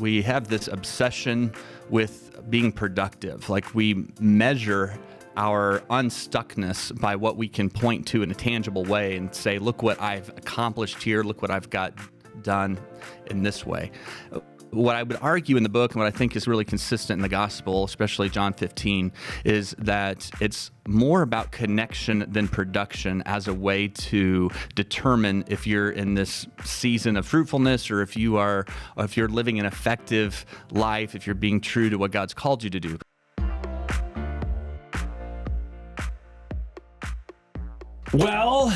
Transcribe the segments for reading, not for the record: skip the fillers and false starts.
we have this obsession with being productive. Like we measure our unstuckness by what we can point to in a tangible way and say, look what I've accomplished here, look what I've got done in this way. What I would argue in the book, and what I think is really consistent in the gospel, especially John 15, is that it's more about connection than production as a way to determine if you're in this season of fruitfulness or if you're living an effective life, if you're being true to what God's called you to do. Well,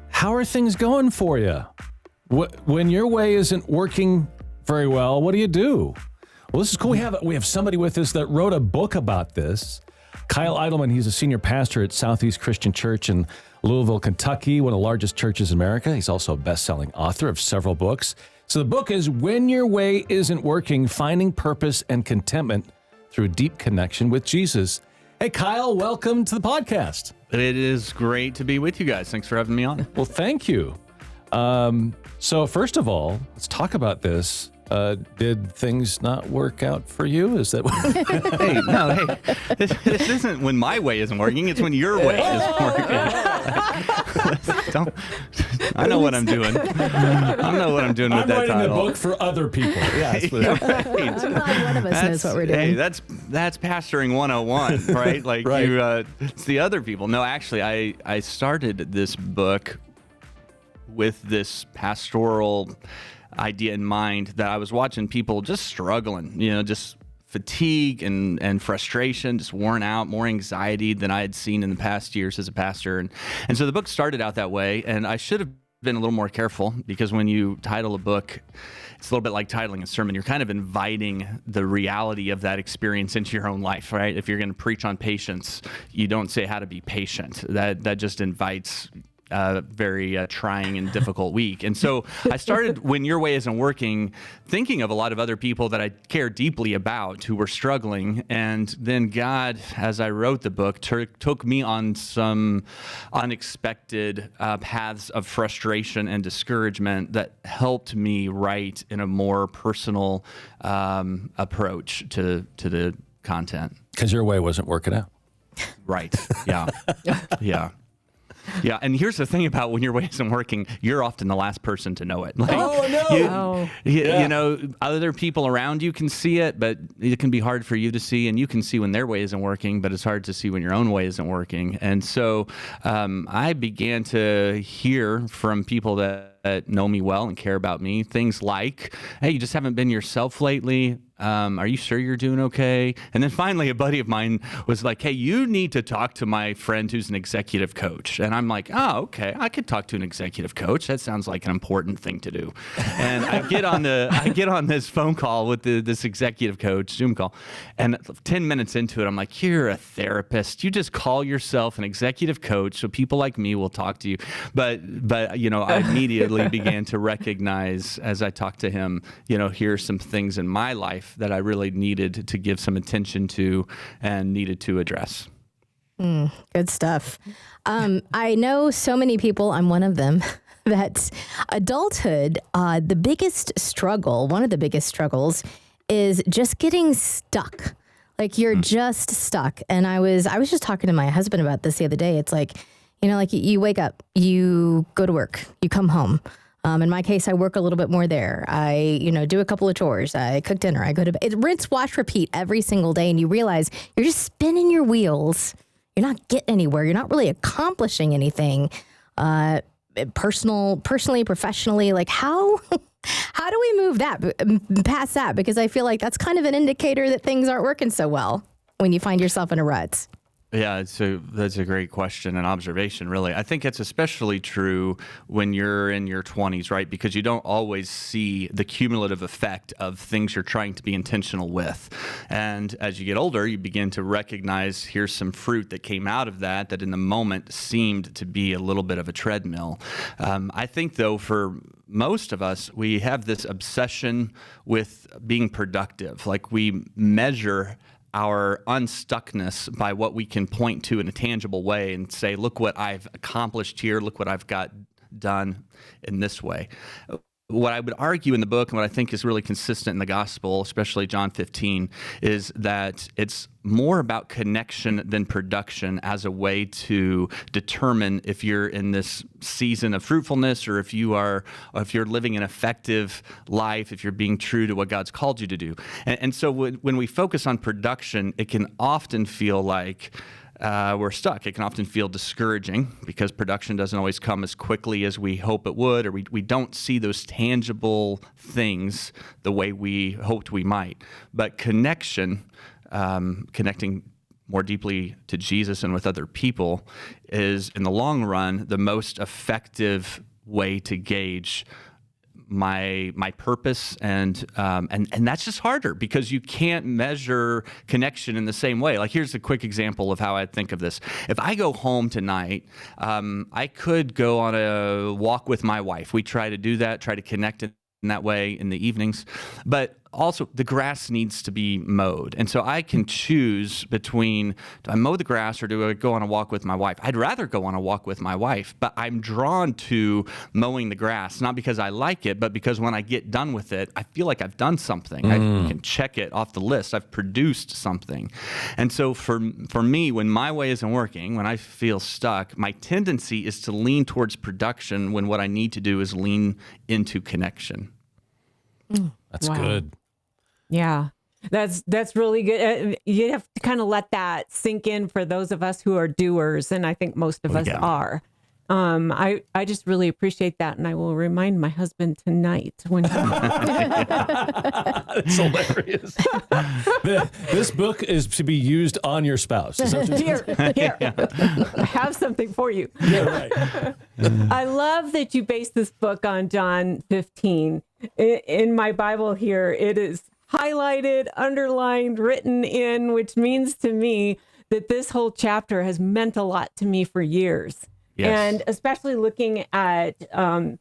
how are things going for you? When your way isn't working very well, what do you do? Well, this is cool. We have somebody with us that wrote a book about this. Kyle Idleman, he's a senior pastor at Southeast Christian Church in Louisville, Kentucky, one of the largest churches in America. He's also a best-selling author of several books. So the book is When Your Way Isn't Working, Finding Purpose and Contentment Through Deep Connection with Jesus. Hey, Kyle, welcome to the podcast. It is great to be with you guys. Thanks for having me on. Well, thank you. So first of all, let's talk about this. Did things not work out for you? Is that This isn't when my way isn't working. It's when your way isn't working. I know what I'm doing. I know what I'm doing with that title. I'm writing the book for other people. Yeah, that's what right. I'm glad one of us knows what we're doing. Hey, that's pastoring 101, right? Like right. It's the other people. No, actually, I started this book with this pastoral idea in mind that I was watching people just struggling, just fatigue and frustration, just worn out, more anxiety than I had seen in the past years as a pastor. And so the book started out that way, and I should have been a little more careful because when you title a book, it's a little bit like titling a sermon. You're kind of inviting the reality of that experience into your own life, right? If you're going to preach on patience, you don't say how to be patient. That just invites very trying and difficult week. And so I started When Your Way Isn't Working, thinking of a lot of other people that I care deeply about who were struggling. And then God, as I wrote the book, took me on some unexpected paths of frustration and discouragement that helped me write in a more personal approach to the content. Because your way wasn't working out. Right. Yeah. Yeah. Yeah, and here's the thing about when your way isn't working, you're often the last person to know it. Like, you know, other people around you can see it, but it can be hard for you to see, and you can see when their way isn't working, but it's hard to see when your own way isn't working. And so I began to hear from people that know me well and care about me, things like, hey, you just haven't been yourself lately. Are you sure you're doing okay? And then finally, a buddy of mine was like, hey, you need to talk to my friend who's an executive coach. And I'm like, oh, okay, I could talk to an executive coach. That sounds like an important thing to do. And I get on this phone call with this executive coach, Zoom call, and 10 minutes into it, I'm like, you're a therapist. You just call yourself an executive coach so people like me will talk to you. But you know, I immediately began to recognize as I talked to him, you know, here's some things in my life that I really needed to give some attention to and needed to address. Good stuff. I know so many people, I'm one of them, that adulthood, the biggest struggle, one of the biggest struggles is just getting stuck. Like you're just stuck. And I was just talking to my husband about this the other day. It's like, you know, like you wake up, you go to work, you come home. In my case, I work a little bit more there. I, do a couple of chores. I cook dinner. I go to bed. Rinse, wash, repeat every single day. And you realize you're just spinning your wheels. You're not getting anywhere. You're not really accomplishing anything, personally, professionally. Like how do we move that past that? Because I feel like that's kind of an indicator that things aren't working so well when you find yourself in a rut. Yeah, that's a great question and observation, really. I think it's especially true when you're in your 20s, right? Because you don't always see the cumulative effect of things you're trying to be intentional with. And as you get older, you begin to recognize here's some fruit that came out of that in the moment seemed to be a little bit of a treadmill. I think, though, for most of us, we have this obsession with being productive. Like we measure our unstuckness by what we can point to in a tangible way and say, look what I've accomplished here, look what I've got done in this way. what I would argue in the book and what I think is really consistent in the gospel, especially John 15, is that it's more about connection than production as a way to determine if you're in this season of fruitfulness or if you're living an effective life, if you're being true to what God's called you to do. And so when we focus on production, it can often feel like we're stuck. It can often feel discouraging because production doesn't always come as quickly as we hope it would, or we don't see those tangible things the way we hoped we might. But connection, connecting more deeply to Jesus and with other people, is in the long run the most effective way to gauge my purpose, and that's just harder because you can't measure connection in the same way. Like, here's a quick example of how I think of this. If I go home tonight, I could go on a walk with my wife. We try to do that, try to connect in that way in the evenings, but also the grass needs to be mowed. And so I can choose between, do I mow the grass or do I go on a walk with my wife? I'd rather go on a walk with my wife, but I'm drawn to mowing the grass, not because I like it, but because when I get done with it, I feel like I've done something. I can check it off the list. I've produced something. And so for me, when my way isn't working, when I feel stuck, my tendency is to lean towards production when what I need to do is lean into connection. That's good. Yeah, that's really good. You have to kind of let that sink in for those of us who are doers, and I think most of us are. I just really appreciate that, and I will remind my husband tonight when he... It's hilarious. This book is to be used on your spouse. Is that what you're saying? Here. I have something for you. Yeah, right. I love that you base this book on John 15. In my Bible here, it is highlighted, underlined, written in, which means to me that this whole chapter has meant a lot to me for years. Yes. And especially looking at John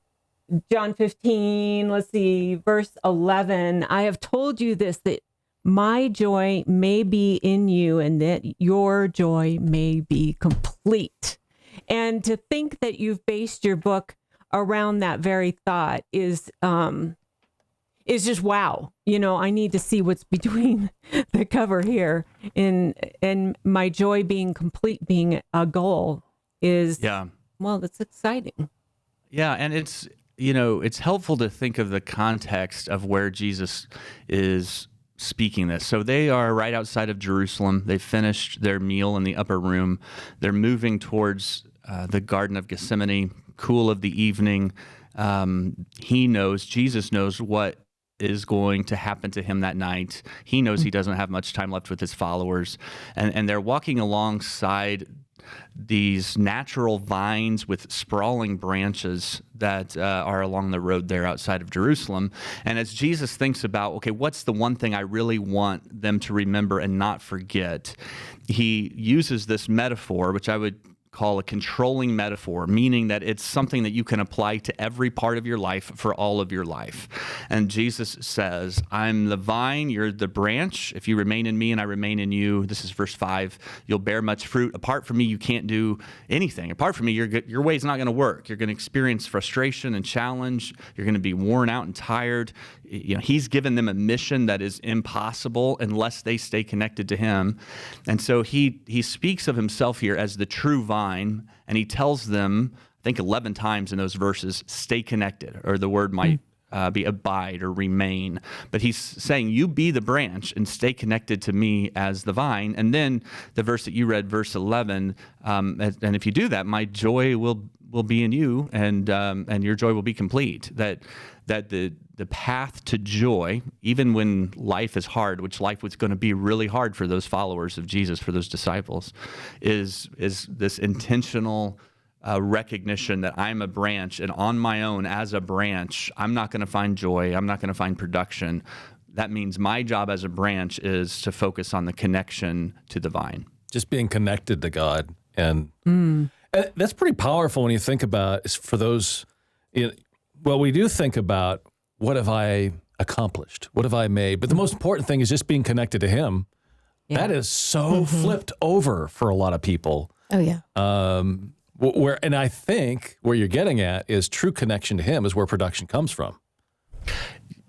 15, let's see, verse 11, I have told you this, that my joy may be in you and that your joy may be complete. And to think that you've based your book around that very thought is just wow. You know, I need to see what's between the cover here, and my joy being complete, being a goal is, well, that's exciting. Yeah. And it's helpful to think of the context of where Jesus is speaking this. So they are right outside of Jerusalem. They finished their meal in the upper room. They're moving towards the Garden of Gethsemane, cool of the evening. Jesus knows what is going to happen to him that night. He knows he doesn't have much time left with his followers. And they're walking alongside these natural vines with sprawling branches that are along the road there outside of Jerusalem. And as Jesus thinks about, okay, what's the one thing I really want them to remember and not forget, he uses this metaphor, which I would call a controlling metaphor, meaning that it's something that you can apply to every part of your life for all of your life. And Jesus says, I'm the vine, you're the branch. If you remain in me and I remain in you, this is verse 5, you'll bear much fruit. Apart from me, you can't do anything. Apart from me, your way's not going to work. You're going to experience frustration and challenge. You're going to be worn out and tired. You know, he's given them a mission that is impossible unless they stay connected to him. And so he speaks of himself here as the true vine. And he tells them, I think 11 times in those verses, stay connected, or the word might be abide or remain. But he's saying, you be the branch and stay connected to me as the vine. And then the verse that you read, verse 11, and if you do that, my joy will be in you, and your joy will be complete. That the path to joy, even when life is hard, which life was going to be really hard for those followers of Jesus, for those disciples, is this intentional recognition that I'm a branch, and on my own as a branch, I'm not going to find joy. I'm not going to find production. That means my job as a branch is to focus on the connection to the vine. Just being connected to God. And that's pretty powerful when you think about, for those, we do think about, what have I accomplished? What have I made? But the most important thing is just being connected to him. Yeah. That is so flipped over for a lot of people. Oh, yeah. And I think where you're getting at is true connection to him is where production comes from.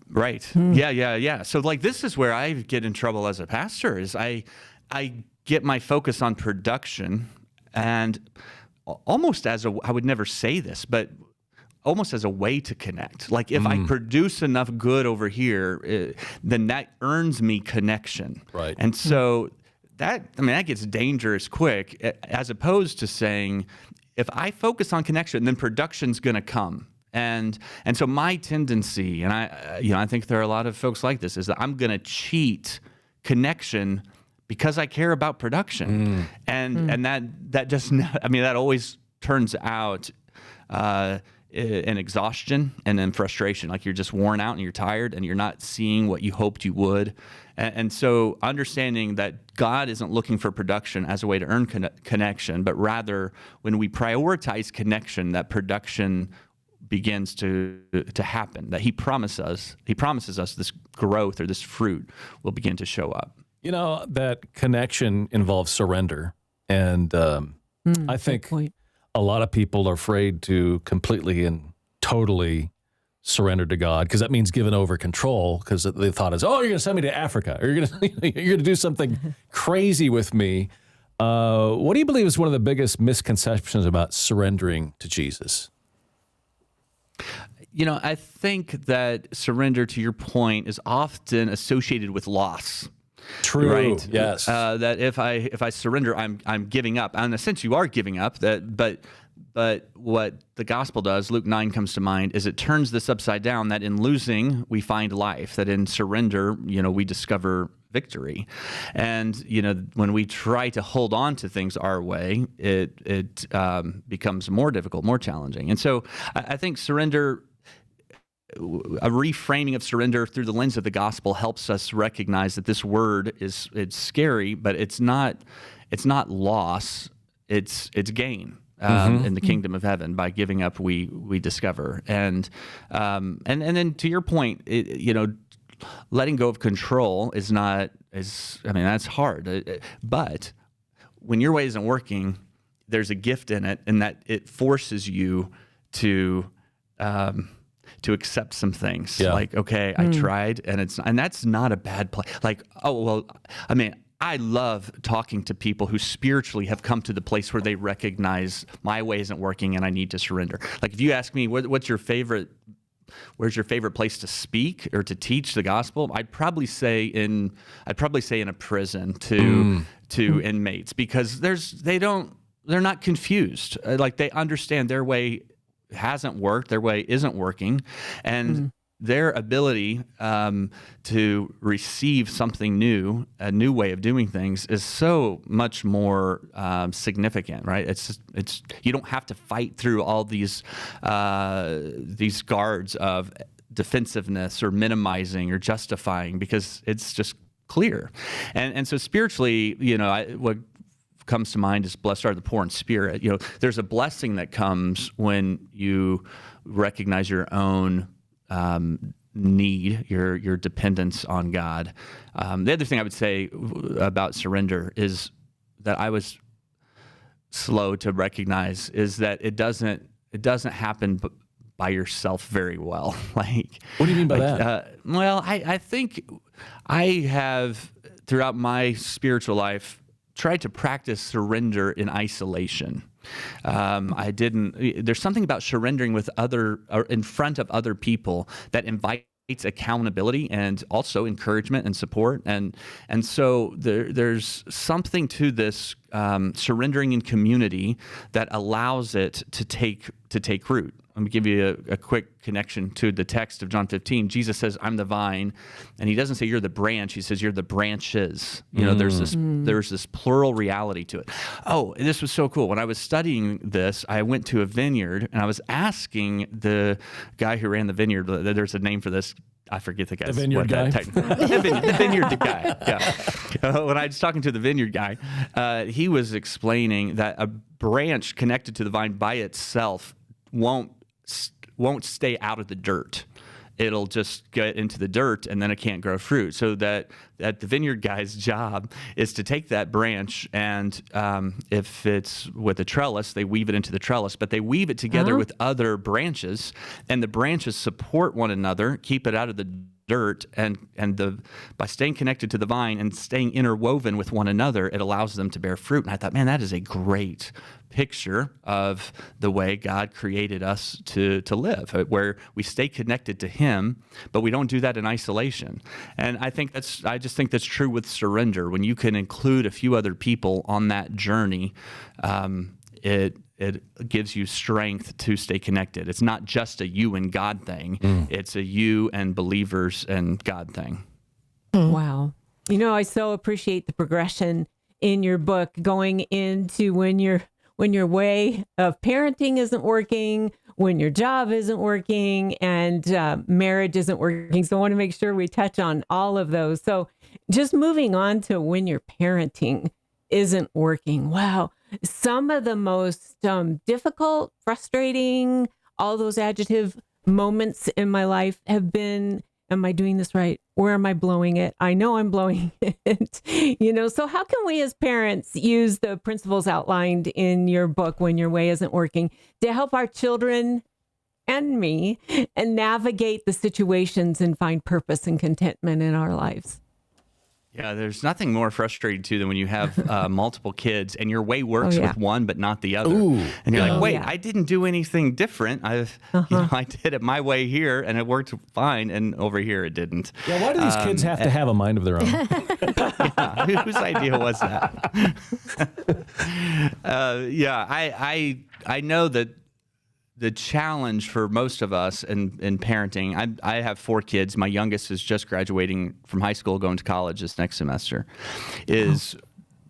Right. Yeah. So like this is where I get in trouble as a pastor is I get my focus on production and almost as I would never say this, but almost as a way to connect. Like if I produce enough good over here, then that earns me connection. Right. And so that gets dangerous quick, as opposed to saying, if I focus on connection, then production's going to come. And so my tendency, and I think there are a lot of folks like this, is that I'm going to cheat connection because I care about production, and that just, that always turns out in exhaustion and then frustration. Like you're just worn out and you're tired and you're not seeing what you hoped you would. And so understanding that God isn't looking for production as a way to earn connection, but rather when we prioritize connection, that production begins to happen, that he promises us this growth or this fruit will begin to show up. That connection involves surrender. And I think a lot of people are afraid to completely and totally surrender to God because that means giving over control, because the thought is, oh, you're going to send me to Africa, or you're going to do something crazy with me. What do you believe is one of the biggest misconceptions about surrendering to Jesus? I think that surrender, to your point, is often associated with loss. True. Right. Yes. That if I surrender, I'm giving up. And in a sense, you are giving up. But what the gospel does, Luke 9 comes to mind, is it turns this upside down. That in losing we find life. That in surrender, we discover victory. And when we try to hold on to things our way, it becomes more difficult, more challenging. And so I think surrender, a reframing of surrender through the lens of the gospel, helps us recognize that this word it's scary, but it's not loss, it's gain. In the kingdom of heaven. By giving up, we discover. And then to your point, letting go of control that's hard. But when your way isn't working, there's a gift in it, and that it forces you to accept some things. Yeah. Like, okay, I tried, and that's not a bad place. Like, I love talking to people who spiritually have come to the place where they recognize my way isn't working and I need to surrender. Like if you ask me, where's your favorite place to speak or to teach the gospel? I'd probably say in a prison to inmates, because they're not confused. Like they understand their way hasn't worked, their way isn't working, and their ability to receive something new, a new way of doing things, is so much more significant, right? It's you don't have to fight through all these guards of defensiveness or minimizing or justifying, because it's just clear. And so spiritually, what comes to mind is blessed are the poor in spirit. There's a blessing that comes when you recognize your own need, your dependence on God. The other thing I would say about surrender is that I was slow to recognize is that it doesn't happen by yourself very well. Like, what do you mean by that? I think I have throughout my spiritual life tried to practice surrender in isolation. There's something about surrendering in front of other people that invites accountability and also encouragement and support. And so there's something to this surrendering in community that allows it to take root. Let me give you a quick connection to the text of John 15. Jesus says, "I'm the vine," and he doesn't say you're the branch. He says you're the branches. There's this plural reality to it. Oh, this was so cool. When I was studying this, I went to a vineyard and I was asking the guy who ran the vineyard. There's a name for this. I forget the guy's The vineyard guy. The vineyard guy. Yeah. When I was talking to the vineyard guy, he was explaining that a branch connected to the vine by itself won't stay out of the dirt. it'll just get into the dirt and then it can't grow fruit. So that the vineyard guy's job is to take that branch and if it's with a trellis, they weave it into the trellis, but they weave it together with other branches, and the branches support one another, keep it out of the dirt, and by staying connected to the vine and staying interwoven with one another, it allows them to bear fruit. And I thought, man, that is a great picture of the way God created us to live, where we stay connected to Him, but we don't do that in isolation. And I just think that's true with surrender. When you can include a few other people on that journey, it gives you strength to stay connected. It's not just a you and God thing. It's a you and believers and God thing. Wow. I so appreciate the progression in your book, going into when your way of parenting isn't working, when your job isn't working, and marriage isn't working. So I want to make sure we touch on all of those. So just moving on to when your parenting isn't working. Wow. Some of the most difficult, frustrating, all those adjective moments in my life have been, am I doing this right? Where am I blowing it? I know I'm blowing it. So how can we as parents use the principles outlined in your book, When Your Way Isn't Working, to help our children and me and navigate the situations and find purpose and contentment in our lives? Yeah, there's nothing more frustrating too than when you have multiple kids and your way works with one but not the other. Ooh. And you're like, wait, I didn't do anything different. I did it my way here and it worked fine, and over here it didn't. Yeah, why do these kids have to have a mind of their own? Whose idea was that? I know that the challenge for most of us in parenting, I have 4 kids. My youngest is just graduating from high school, going to college this next semester, is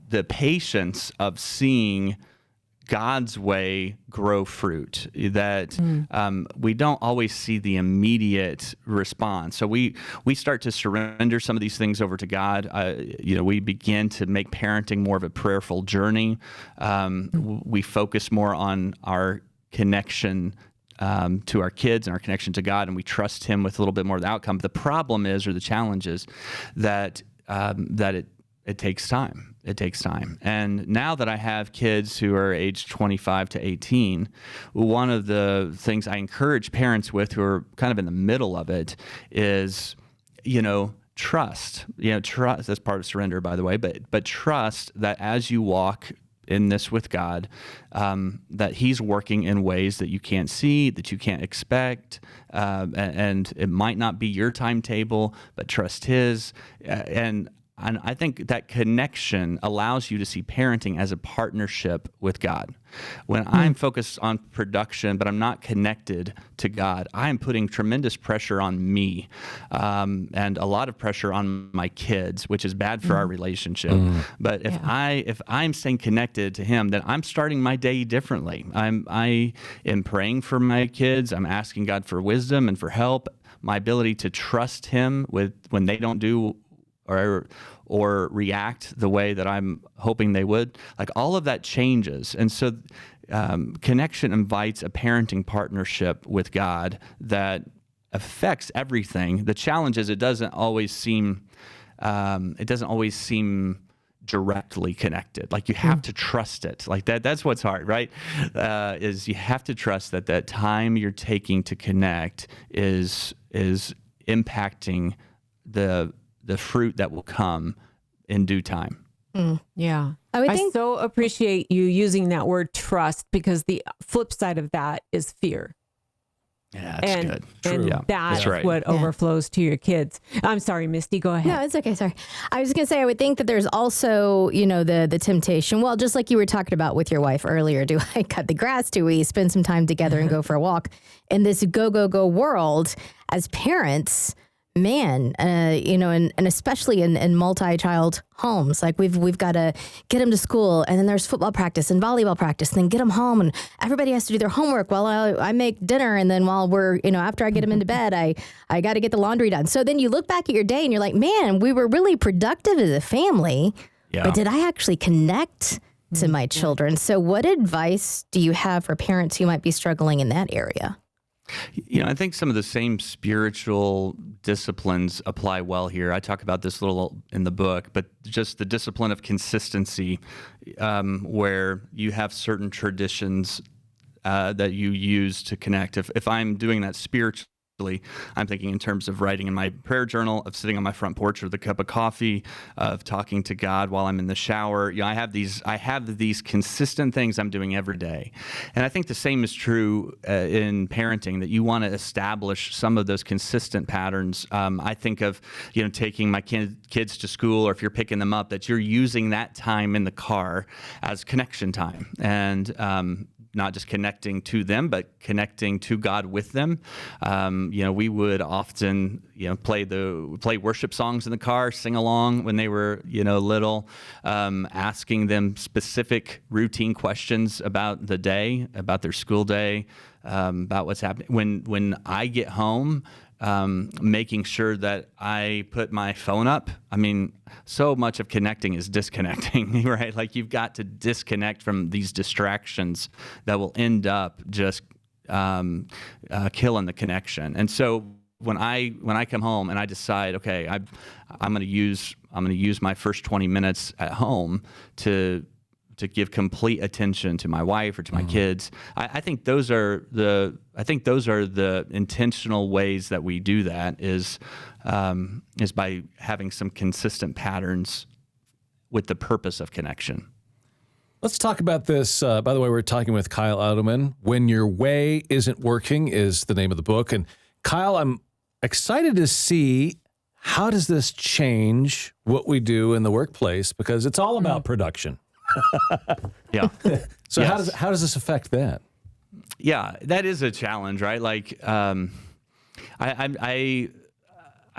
the patience of seeing God's way grow fruit, that we don't always see the immediate response. So we start to surrender some of these things over to God. We begin to make parenting more of a prayerful journey. We focus more on our connection to our kids and our connection to God, and we trust Him with a little bit more of the outcome. But the problem is, or the challenge is, that it takes time. It takes time. And now that I have kids who are aged 25 to 18, one of the things I encourage parents with who are kind of in the middle of it is, trust. Trust. That's part of surrender, by the way. But trust that as you walk in this with God, that He's working in ways that you can't see, that you can't expect, and it might not be your timetable, but trust His. And I think that connection allows you to see parenting as a partnership with God. When I'm focused on production, but I'm not connected to God, I'm putting tremendous pressure on me, and a lot of pressure on my kids, which is bad for our relationship. But if I'm staying connected to Him, then I'm starting my day differently. I am praying for my kids. I'm asking God for wisdom and for help. My ability to trust Him when they don't do or react the way that I'm hoping they would, like all of that changes. And so connection invites a parenting partnership with God that affects everything. The challenge is it doesn't always seem directly connected. Like you have to trust it. Like that's what's hard, right? Is you have to trust that time you're taking to connect is impacting the fruit that will come in due time. Yeah. I so appreciate you using that word trust, because the flip side of that is fear. Yeah, that's good. And yeah, that's right. what overflows to your kids. I'm sorry, Misty, go ahead. No, it's okay. Sorry. I was going to say, I would think that there's also, the temptation. Well, just like you were talking about with your wife earlier, do I cut the grass? Do we spend some time together and go for a walk? In this go world, as parents, man, and especially in multi-child homes, like we've got to get them to school, and then there's football practice and volleyball practice, and then get them home, and everybody has to do their homework while I make dinner, and then while we're, after I get them into bed, I got to get the laundry done. So then you look back at your day and you're like, man, we were really productive as a family, but did I actually connect to my children? So what advice do you have for parents who might be struggling in that area? I think some of the same spiritual disciplines apply well here. I talk about this a little in the book, but just the discipline of consistency, where you have certain traditions that you use to connect. If I'm doing that spiritually, I'm thinking in terms of writing in my prayer journal, of sitting on my front porch with a cup of coffee, of talking to God while I'm in the shower. I have these consistent things I'm doing every day. And I think the same is true in parenting, that you want to establish some of those consistent patterns. I think of, taking my kids to school, or if you're picking them up, that you're using that time in the car as connection time. And not just connecting to them, but connecting to God with them. We would often, play worship songs in the car, sing along when they were, little, asking them specific routine questions about the day, about their school day, about what's happening. When I get home, making sure that I put my phone up. I mean, so much of connecting is disconnecting, right? Like, you've got to disconnect from these distractions that will end up just killing the connection. And so when I come home and I decide, okay, I'm going to use my first 20 minutes at home to give complete attention to my wife or to my kids. I think those are the intentional ways that we do that is by having some consistent patterns with the purpose of connection. Let's talk about this. By the way, we're talking with Kyle Idleman. When Your Way Isn't Working is the name of the book. And Kyle, I'm excited to see, how does this change what we do in the workplace? Because it's all about production. Yeah. So yes. How does this affect that? Yeah, that is a challenge, right? Like, I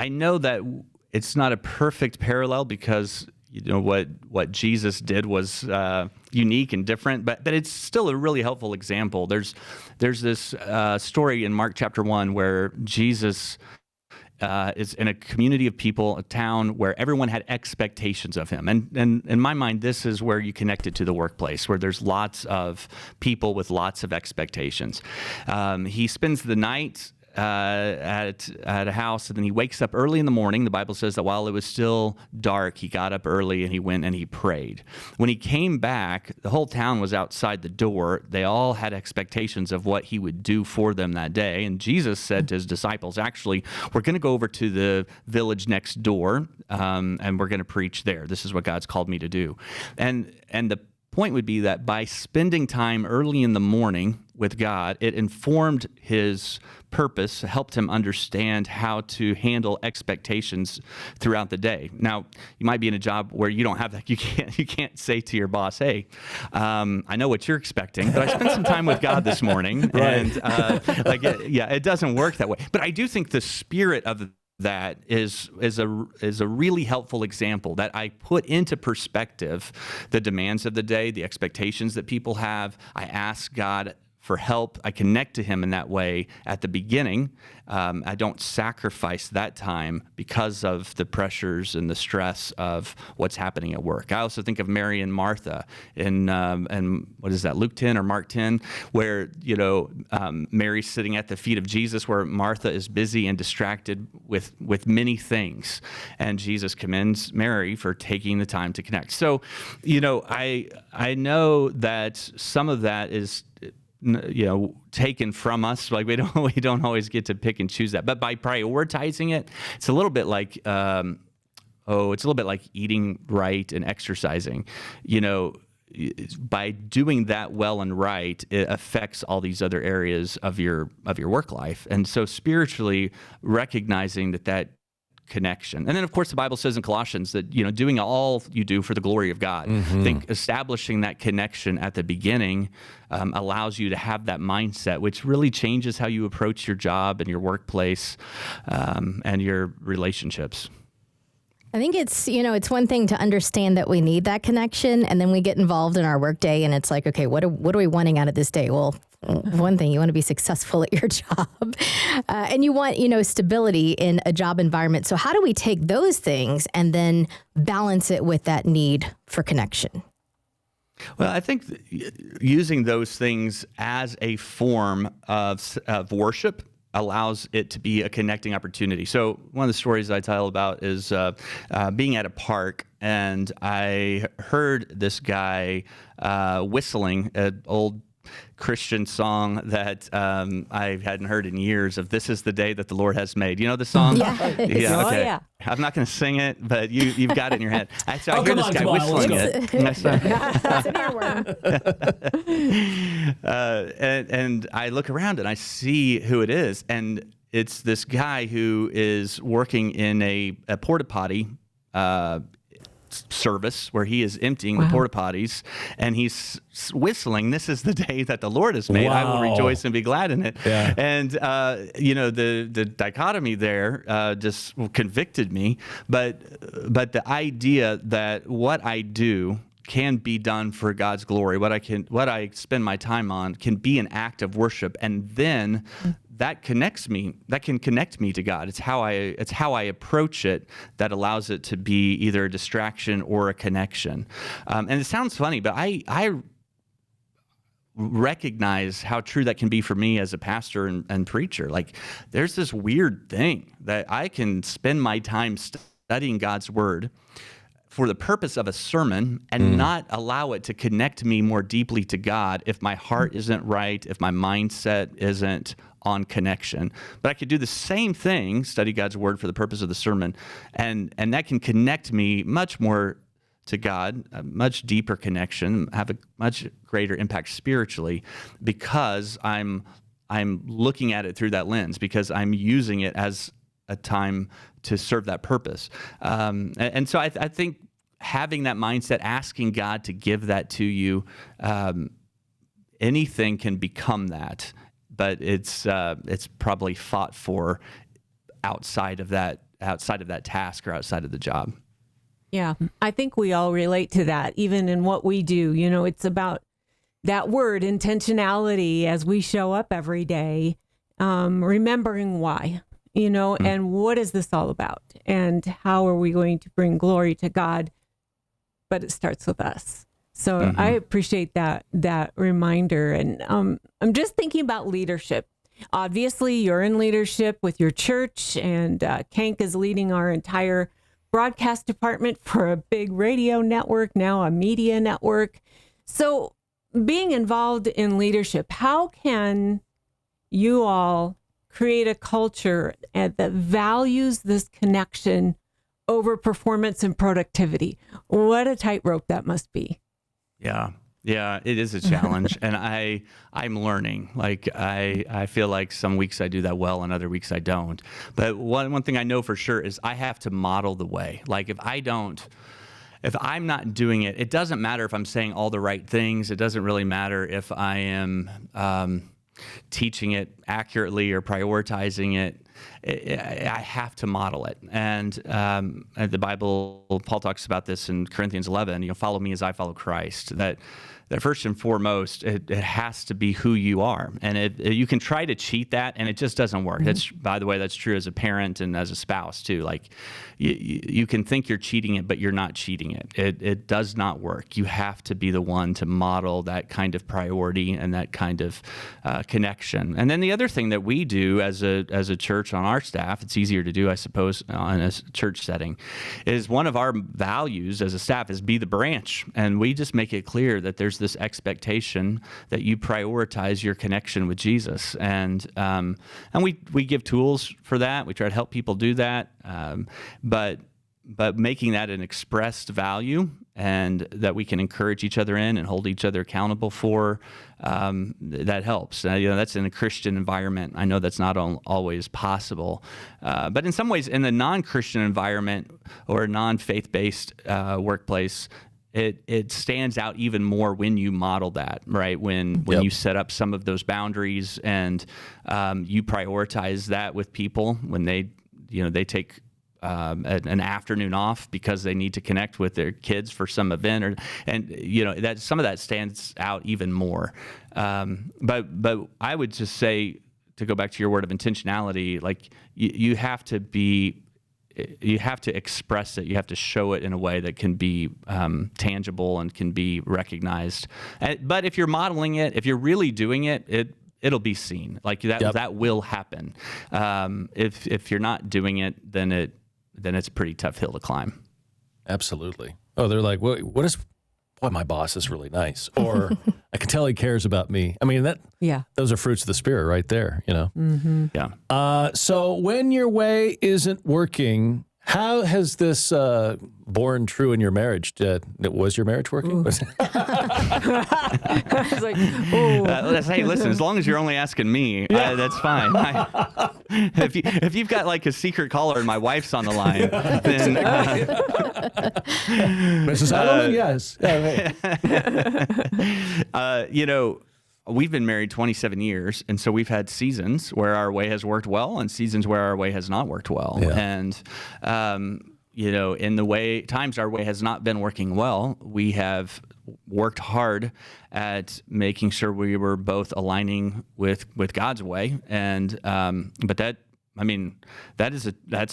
know that it's not a perfect parallel, because what Jesus did was unique and different, but it's still a really helpful example. There's this story in Mark chapter 1 where Jesus is in a community of people, a town where everyone had expectations of him. And in my mind, this is where you connect it to the workplace, where there's lots of people with lots of expectations. He spends the night at a house, and then he wakes up early in the morning. The Bible says that while it was still dark, he got up early and he went and he prayed. When he came back, the whole town was outside the door. They all had expectations of what he would do for them that day. And Jesus said to his disciples, actually, we're going to go over to the village next door, and we're going to preach there. This is what God's called me to do. And the point would be that by spending time early in the morning with God, it informed his purpose, helped him understand how to handle expectations throughout the day. Now, you might be in a job where you don't have that. You can't say to your boss, "Hey, I know what you're expecting, but I spent some time with God this morning," right. And it doesn't work that way. But I do think the spirit of that is a really helpful example, that I put into perspective the demands of the day, the expectations that people have. I ask God for help. I connect to him in that way at the beginning. I don't sacrifice that time because of the pressures and the stress of what's happening at work. I also think of Mary and Martha in what is that, Luke 10 or Mark 10, where Mary's sitting at the feet of Jesus, where Martha is busy and distracted with many things, and Jesus commends Mary for taking the time to connect. So, I know that some of that is taken from us. Like we don't always get to pick and choose that. But by prioritizing it, it's a little bit like eating right and exercising. By doing that well and right, it affects all these other areas of your work life. And so spiritually recognizing that connection. And then, of course, the Bible says in Colossians that, doing all you do for the glory of God. Mm-hmm. I think establishing that connection at the beginning allows you to have that mindset, which really changes how you approach your job and your workplace and your relationships. I think it's one thing to understand that we need that connection, and then we get involved in our workday, and it's like, okay, what are we wanting out of this day? Well, one thing, you want to be successful at your job, and you want, stability in a job environment. So how do we take those things and then balance it with that need for connection? Well, I think using those things as a form of worship allows it to be a connecting opportunity. So one of the stories I tell about is being at a park, and I heard this guy whistling an old Christian song that I hadn't heard in years, of "This is the day that the Lord has made." You know the song? Yes. Yeah. Okay. Oh, yeah. I'm not going to sing it, but you've got it in your head. Actually, I hear come this on, guy come on, whistling let's it. And I said, That's an earworm. and I look around and I see who it is, and it's this guy who is working in a porta potty service where he is emptying the porta potties, and he's whistling, "This is the day that the Lord has made. I will Wow. rejoice and be glad in it." Yeah. And the dichotomy there just convicted me, but the idea that what I do can be done for God's glory, what I spend my time on can be an act of worship, and then that can connect me to God. It's how I approach it that allows it to be either a distraction or a connection. And it sounds funny, but I recognize how true that can be for me as a pastor and preacher. Like, there's this weird thing that I can spend my time studying God's word for the purpose of a sermon and not allow it to connect me more deeply to God if my heart isn't right, if my mindset isn't on connection. But I could do the same thing, study God's word for the purpose of the sermon, and that can connect me much more to God, a much deeper connection, have a much greater impact spiritually, because I'm looking at it through that lens, because I'm using it as a time to serve that purpose. And so I think having that mindset, asking God to give that to you, anything can become that, but it's probably fought for outside of that task or outside of the job. Yeah, I think we all relate to that, even in what we do. You know, it's about that word, intentionality, as we show up every day, remembering why, and what is this all about? And how are we going to bring glory to God? But it starts with us. So I appreciate that reminder. And I'm just thinking about leadership. Obviously, you're in leadership with your church, and Kank is leading our entire broadcast department for a big radio network, now a media network. So being involved in leadership, how can you all create a culture that values this connection over performance and productivity? What a tightrope that must be. Yeah, it is a challenge, and I'm learning. Like I feel like some weeks I do that well, and other weeks I don't. But one thing I know for sure is I have to model the way. Like if I'm not doing it, it doesn't matter if I'm saying all the right things. It doesn't really matter if I am teaching it accurately or prioritizing it. I have to model it. And the Bible, Paul talks about this in Corinthians 11, follow me as I follow Christ. That first and foremost, it has to be who you are. And you can try to cheat that, and it just doesn't work. By the way, that's true as a parent and as a spouse too. Like you can think you're cheating it, but you're not cheating it. It does not work. You have to be the one to model that kind of priority and that kind of connection. And then the other thing that we do as a church on our staff, it's easier to do, I suppose, in a church setting, is one of our values as a staff is be the branch. And we just make it clear that there's this expectation that you prioritize your connection with Jesus. And we give tools for that. We try to help people do that. But making that an expressed value and that we can encourage each other in and hold each other accountable for, that helps. That's in a Christian environment. I know that's not always possible. But in some ways, in the non-Christian environment or non-faith-based workplace, it stands out even more when you model that, right? When you set up some of those boundaries and you prioritize that with people when they take an afternoon off because they need to connect with their kids for some event, that some of that stands out even more. But I would just say, to go back to your word of intentionality, like you have to be you have to express it. You have to show it in a way that can be tangible and can be recognized. But if you're modeling it, if you're really doing it, it'll be seen. Like that will happen. If you're not doing it, then it's a pretty tough hill to climb. Absolutely. Oh, they're like, what is? Boy, my boss is really nice, or I can tell he cares about me. I mean, those are fruits of the Spirit right there, you know? Mm-hmm. Yeah. So when your way isn't working, how has this borne true in your marriage? Was your marriage working? I was like, oh. Hey, listen, as long as you're only asking me, that's fine. If you've got like a secret caller and my wife's on the line, then... Mrs. Idleman, yes. We've been married 27 years, and so we've had seasons where our way has worked well and seasons where our way has not worked well. Yeah. And, in the way times our way has not been working well, we have worked hard at making sure we were both aligning with God's way. And, but that's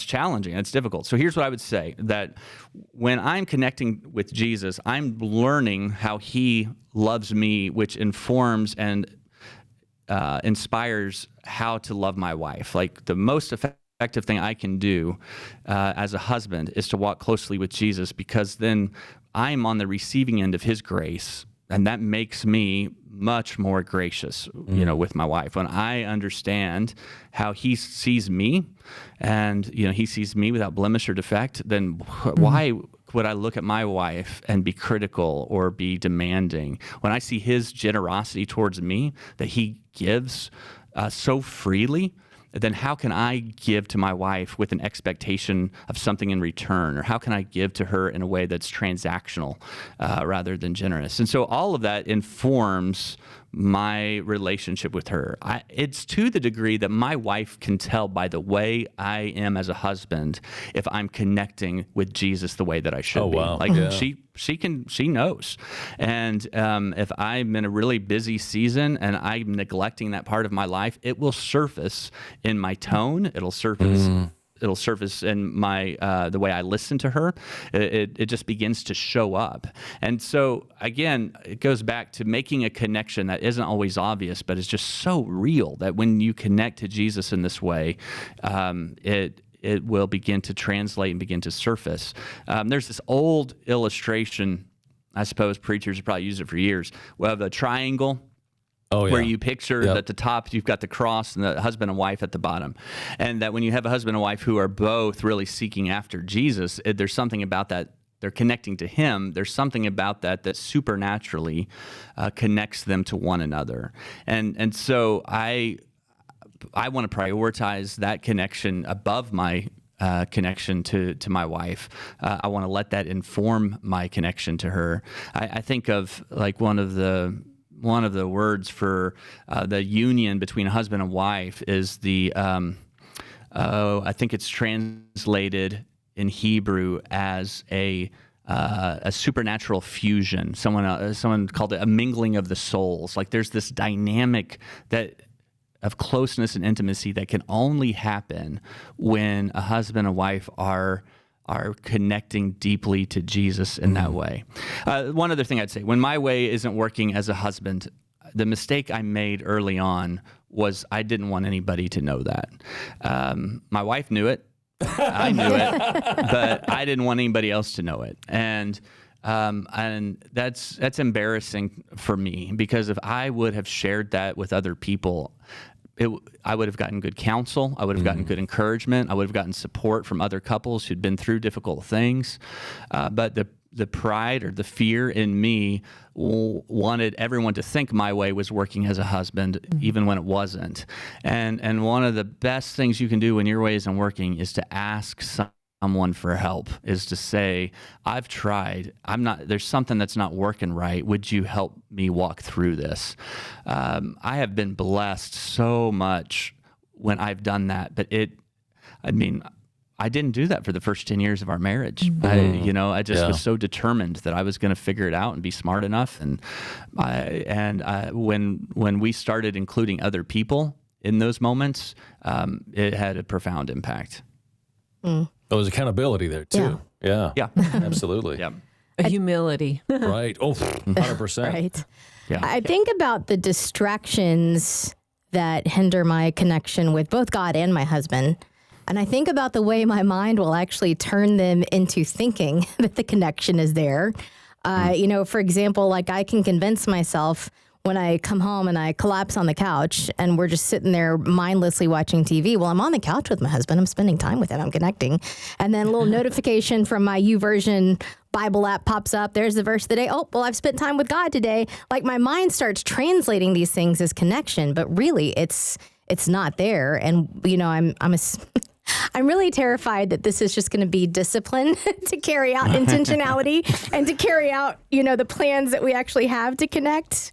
challenging. That's difficult. So here's what I would say, that when I'm connecting with Jesus, I'm learning how he loves me, which informs and inspires how to love my wife. Like the most effective thing I can do as a husband is to walk closely with Jesus, because then I'm on the receiving end of his grace. And that makes me much more gracious, with my wife. When I understand how he sees me, and he sees me without blemish or defect, then why would I look at my wife and be critical or be demanding? When I see his generosity towards me, that he gives so freely, then how can I give to my wife with an expectation of something in return? Or how can I give to her in a way that's transactional rather than generous? And so all of that informs my relationship with her. It's to the degree that my wife can tell by the way I am as a husband if I'm connecting with Jesus the way that I should be. Wow. Like she knows. And if I'm in a really busy season and I'm neglecting that part of my life, it will surface in my tone. It'll surface in my the way I listen to her. It just begins to show up. And so again, it goes back to making a connection that isn't always obvious, but is just so real that when you connect to Jesus in this way, it will begin to translate and begin to surface. There's this old illustration, I suppose preachers have probably used it for years, of a triangle. Oh, yeah. Where you picture at the top, you've got the cross and the husband and wife at the bottom. And that when you have a husband and wife who are both really seeking after Jesus, there's something about that. They're connecting to him. There's something about that supernaturally connects them to one another. And so I want to prioritize that connection above my connection to my wife. I want to let that inform my connection to her. I think of like one of the words for the union between a husband and wife is the, I think it's translated in Hebrew as a supernatural fusion. Someone called it a mingling of the souls. Like there's this dynamic of closeness and intimacy that can only happen when a husband and wife are connecting deeply to Jesus in that way. One other thing I'd say, when my way isn't working as a husband, the mistake I made early on was I didn't want anybody to know that. My wife knew it. I knew it, but I didn't want anybody else to know it. And that's embarrassing for me, because if I would have shared that with other people, I would have gotten good counsel. I would have gotten good encouragement. I would have gotten support from other couples who'd been through difficult things. But the pride or the fear in me wanted everyone to think my way was working as a husband, even when it wasn't. And one of the best things you can do when your way isn't working is to ask someone for help, is to say, I've tried, there's something that's not working right. Would you help me walk through this? I have been blessed so much when I've done that, but I didn't do that for the first 10 years of our marriage. I just was so determined that I was going to figure it out and be smart enough. And when we started including other people in those moments, it had a profound impact. There's accountability there too. Yeah. Absolutely. Yeah. Humility. Right. Oh, 100%. Right. Yeah. I think about the distractions that hinder my connection with both God and my husband. And I think about the way my mind will actually turn them into thinking that the connection is there. For example, like I can convince myself when I come home and I collapse on the couch and we're just sitting there mindlessly watching TV. Well, I'm on the couch with my husband. I'm spending time with him. I'm connecting. And then a little notification from my YouVersion Bible app pops up. There's the verse of the day. Oh, well, I've spent time with God today. Like my mind starts translating these things as connection, but really it's not there. And, I'm really terrified that this is just going to be discipline to carry out intentionality and to carry out, the plans that we actually have to connect.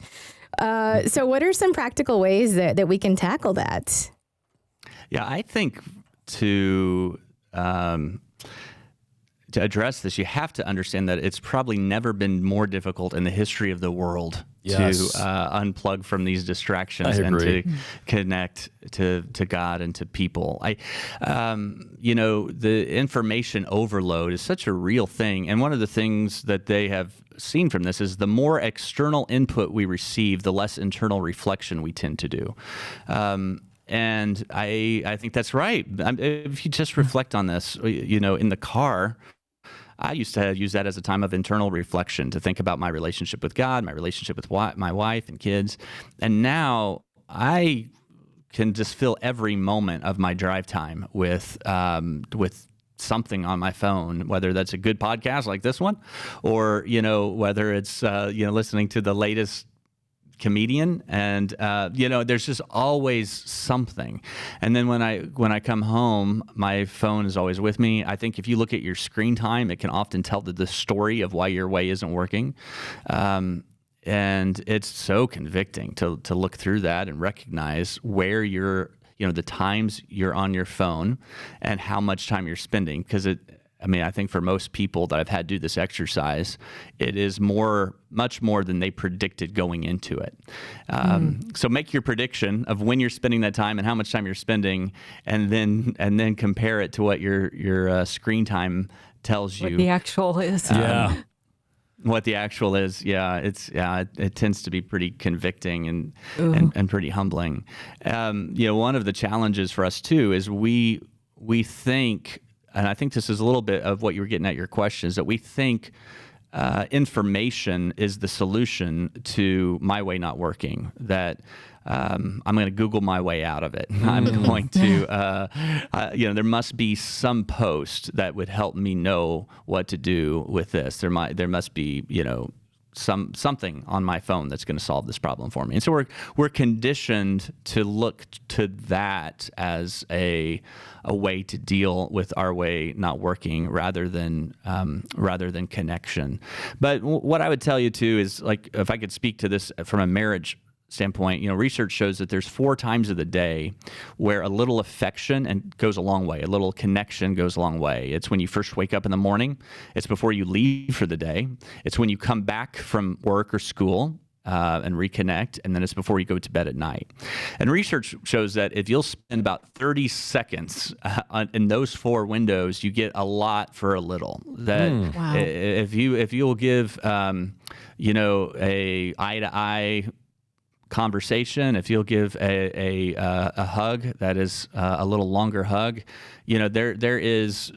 So what are some practical ways that we can tackle that? Yeah, I think to address this, you have to understand that it's probably never been more difficult in the history of the world to unplug from these distractions and to connect to God and to people. The information overload is such a real thing. And one of the things that they have seen from this is the more external input we receive, the less internal reflection we tend to do. And I think that's right. If you just reflect on this, in the car, I used to use that as a time of internal reflection to think about my relationship with God, my relationship with my wife and kids. And now I can just fill every moment of my drive time with something on my phone, whether that's a good podcast like this one, or, whether it's, listening to the latest comedian, and there's just always something. And then when I come home, my phone is always with me. I think if you look at your screen time, it can often tell the story of why your way isn't working, and it's so convicting to look through that and recognize where you're, the times you're on your phone and how much time you're spending, because I think for most people that I've had do this exercise, it is much more than they predicted going into it. So make your prediction of when you're spending that time and how much time you're spending, and then compare it to what your screen time tells you. What the actual is. What the actual is, it tends to be pretty convicting and pretty humbling. One of the challenges for us too is we think. And I think this is a little bit of what you were getting at your question, is that we think information is the solution to my way not working, that I'm going to Google my way out of it. I'm going to, there must be some post that would help me know what to do with this. There must be, something on my phone that's going to solve this problem for me. And so we're conditioned to look to that as a way to deal with our way not working, rather than connection. But what I would tell you too is, like, if I could speak to this from a marriage standpoint, research shows that there's 4 times of the day where a little affection goes a long way. A little connection goes a long way. It's when you first wake up in the morning. It's before you leave for the day. It's when you come back from work or school and reconnect, and then it's before you go to bed at night. And research shows that if you'll spend about 30 seconds in those 4 windows, you get a lot for a little. That Wow. if you'll give a eye-to-eye conversation, if you'll give a hug that is a little longer hug, there is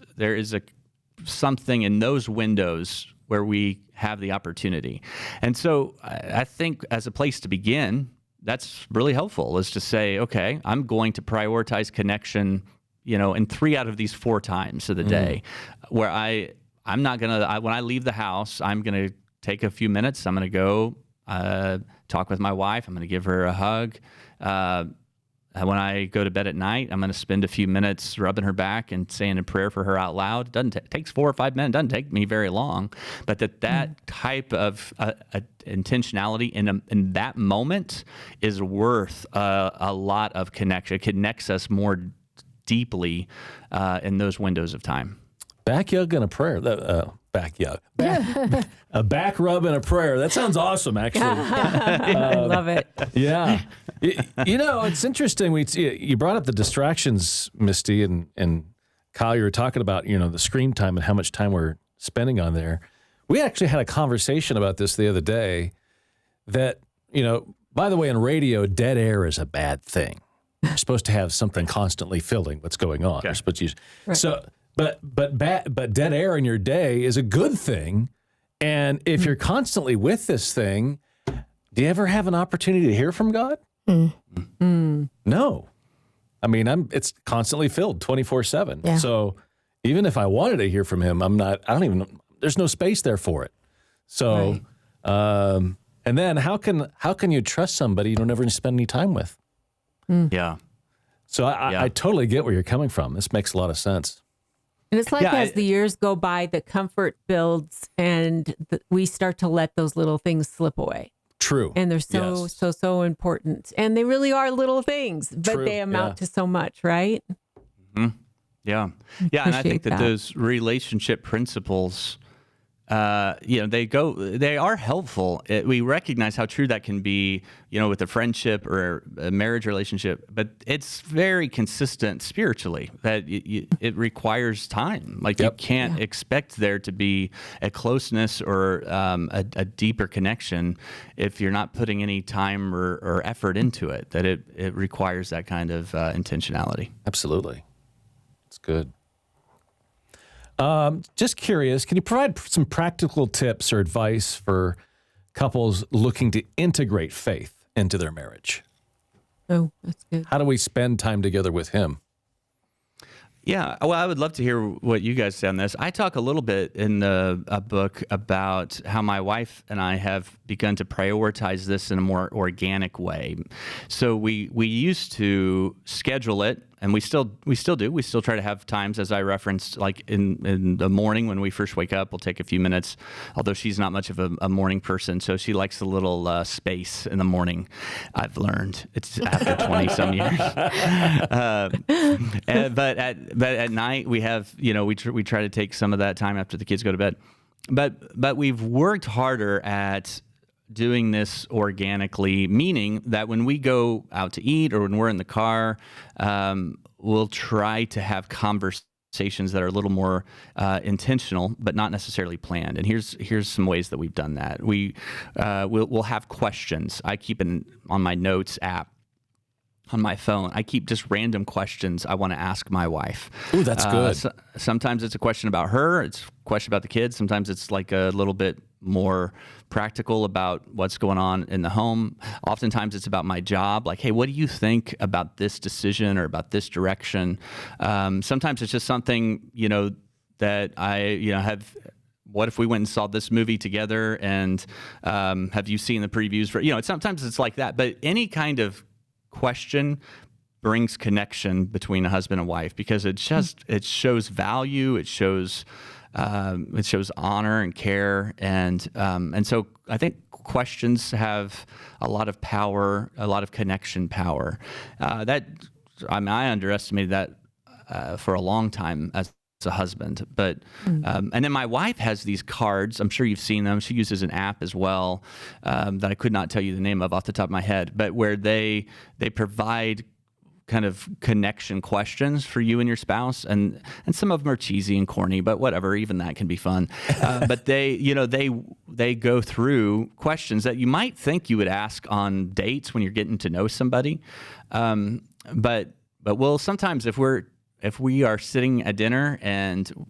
something in those windows where we have the opportunity. And so I think as a place to begin, that's really helpful, is to say, okay, I'm going to prioritize connection, in 3 out of these 4 times of the day, where I'm not gonna, when I leave the house, I'm gonna take a few minutes. I'm gonna go talk with my wife. I'm going to give her a hug. When I go to bed at night, I'm going to spend a few minutes rubbing her back and saying a prayer for her out loud. It takes 4 or 5 minutes. It doesn't take me very long. But that type of intentionality in that moment is worth a lot of connection. It connects us more deeply in those windows of time. Backyard and a prayer. Backyard. A back rub and a prayer. That sounds awesome, actually. I love it. Yeah. It's interesting. You brought up the distractions, Misty, and Kyle, you were talking about, the screen time and how much time we're spending on there. We actually had a conversation about this the other day that, by the way, in radio, dead air is a bad thing. You're supposed to have something constantly filling what's going on. Okay. You're supposed to use, so, but dead air in your day is a good thing. And if you're constantly with this thing, do you ever have an opportunity to hear from God? No. I mean, it's constantly filled 24/7. Yeah. So even if I wanted to hear from him, there's no space there for it. So, and then how can you trust somebody you don't ever spend any time with? Yeah. So I totally get where you're coming from. This makes a lot of sense. And it's like as the years go by, the comfort builds and we start to let those little things slip away. True. And they're so important. And they really are little things, but they amount to so much, right? Mm-hmm. Yeah. Yeah. And I think that those relationship principles, they are helpful. We recognize how true that can be, with a friendship or a marriage relationship, but it's very consistent spiritually that it requires time. Like you can't expect there to be a closeness or a deeper connection if you're not putting any time or effort into it, that it requires that kind of intentionality. Absolutely. It's good. Just curious, can you provide some practical tips or advice for couples looking to integrate faith into their marriage? Oh, that's good. How do we spend time together with him? Yeah, well, I would love to hear what you guys say on this. I talk a little bit in a book about how my wife and I have begun to prioritize this in a more organic way. So we used to schedule it, and we still do. We still try to have times, as I referenced, like in the morning when we first wake up, we'll take a few minutes, although she's not much of a morning person, so she likes a little space in the morning, I've learned. It's after 20-some years. But at night, we have, we try to take some of that time after the kids go to bed. But we've worked harder at doing this organically, meaning that when we go out to eat or when we're in the car, we'll try to have conversations that are a little more intentional, but not necessarily planned. And here's some ways that we've done that. We'll have questions. I keep on my notes app on my phone. I keep just random questions I want to ask my wife. Ooh, that's good. Sometimes it's a question about her. It's a question about the kids. Sometimes it's like a little bit more practical about what's going on in the home. Oftentimes it's about my job. Like, hey, what do you think about this decision or about this direction? Sometimes it's just something, that I, have. What if we went and saw this movie together? And have you seen the previews for? Sometimes it's like that. But any kind of question brings connection between a husband and wife because it shows value. It shows honor and care, and so I think questions have a lot of power, a lot of connection power. I underestimated that for a long time as a husband, but and then my wife has these cards. I'm sure you've seen them. She uses an app as well that I could not tell you the name of off the top of my head, but where they provide kind of connection questions for you and your spouse, and some of them are cheesy and corny, but whatever, even that can be fun. But they go through questions that you might think you would ask on dates when you're getting to know somebody, but sometimes if we are sitting at dinner and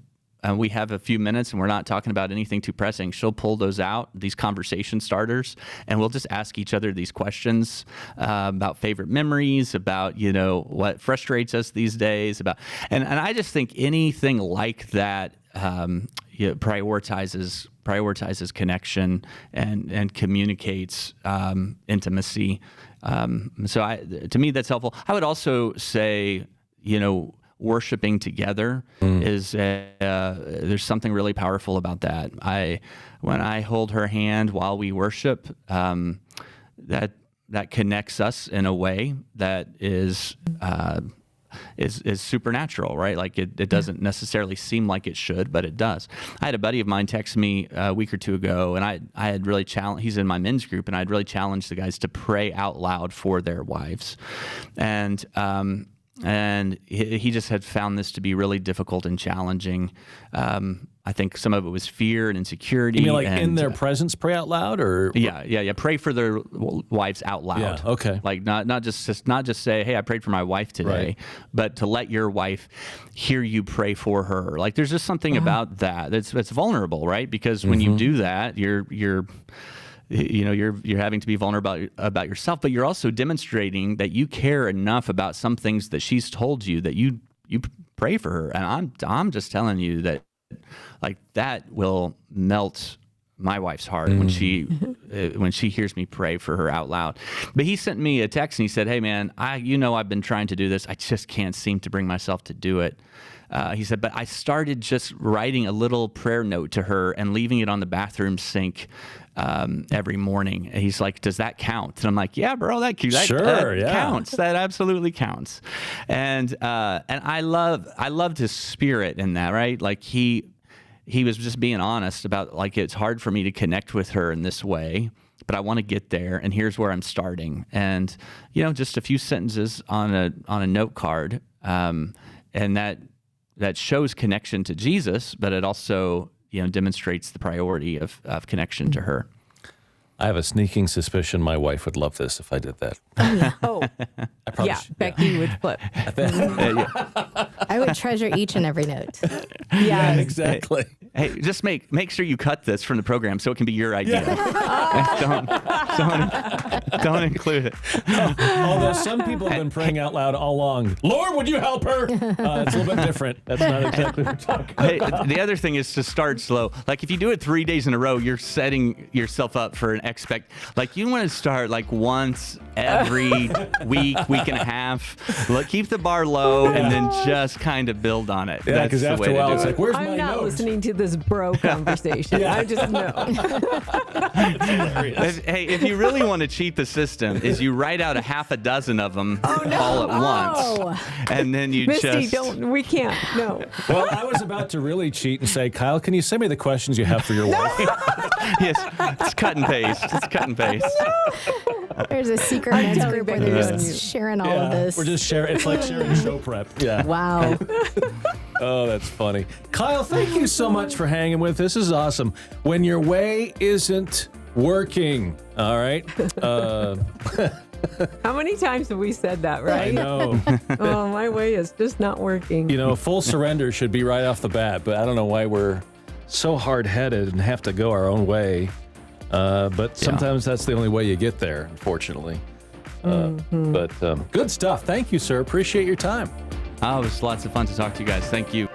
we have a few minutes and we're not talking about anything too pressing, she'll pull those out, these conversation starters, and we'll just ask each other these questions about favorite memories, about, what frustrates us these days, and I just think anything like that prioritizes connection and communicates intimacy. So to me, that's helpful. I would also say, worshiping together is there's something really powerful about that. When I hold her hand while we worship, that connects us in a way that is supernatural, right? Like it doesn't necessarily seem like it should, but it does. I had a buddy of mine text me a week or two ago, and I had really challenged. He's in my men's group, and I'd really challenged the guys to pray out loud for their wives, and and he just had found this to be really difficult and challenging. I think some of it was fear and insecurity. You mean like in their presence, pray out loud, or yeah. Pray for their wives out loud. Yeah, okay. Like not just say, hey, I prayed for my wife today, right, but to let your wife hear you pray for her. Like there's just something about that that's vulnerable, right? Because when you do that, you're having to be vulnerable about yourself, but you're also demonstrating that you care enough about some things that she's told you that you pray for her. And I'm just telling you that, like, that will melt my wife's heart when she hears me pray for her out loud. But he sent me a text and he said, hey man, I've been trying to do this. I just can't seem to bring myself to do it. He said, but I started just writing a little prayer note to her and leaving it on the bathroom sink every morning. And he's like, does that count? And I'm like, yeah, bro, that counts. That absolutely counts. And I loved his spirit in that, right? Like he was just being honest about, like, it's hard for me to connect with her in this way, but I want to get there, and here's where I'm starting. And just a few sentences on a note card, and that shows connection to Jesus, but it also demonstrates the priority of connection to her. I have a sneaking suspicion my wife would love this if I did that. Becky would flip. I would treasure each and every note. Yeah, exactly. Hey, just make sure you cut this from the program so it can be your idea. Don't include it. Although some people have been praying out loud all along, Lord, would you help her? It's a little bit different. That's not exactly what we're talking about. Hey, the other thing is to start slow. Like if you do it 3 days in a row, you're setting yourself up for an like you want to start like once every week and a half. Keep the bar low and then just kind of build on it. Yeah, because after a while it's like, where's my note? I'm not listening to this bro conversation. I just know. If you really want to cheat the system, is you write out a half a dozen of them all at once, and then you Misty, we can't. No. Well, I was about to really cheat and say, Kyle, can you send me the questions you have for your wife? Yes, it's cut and paste. It's cut and paste. There's a secret men's group where they're just sharing all of this. We're just sharing. It's like sharing show prep. Yeah. Wow. Oh, that's funny. Kyle, thank you so much for hanging with us. This is awesome. When your way isn't working, all right? How many times have we said that, right? I know. Oh, my way is just not working. Full surrender should be right off the bat, but I don't know why we're so hard-headed and have to go our own way. But sometimes that's the only way you get there, unfortunately. But good stuff. Thank you, sir. Appreciate your time. Oh, it was lots of fun to talk to you guys. Thank you.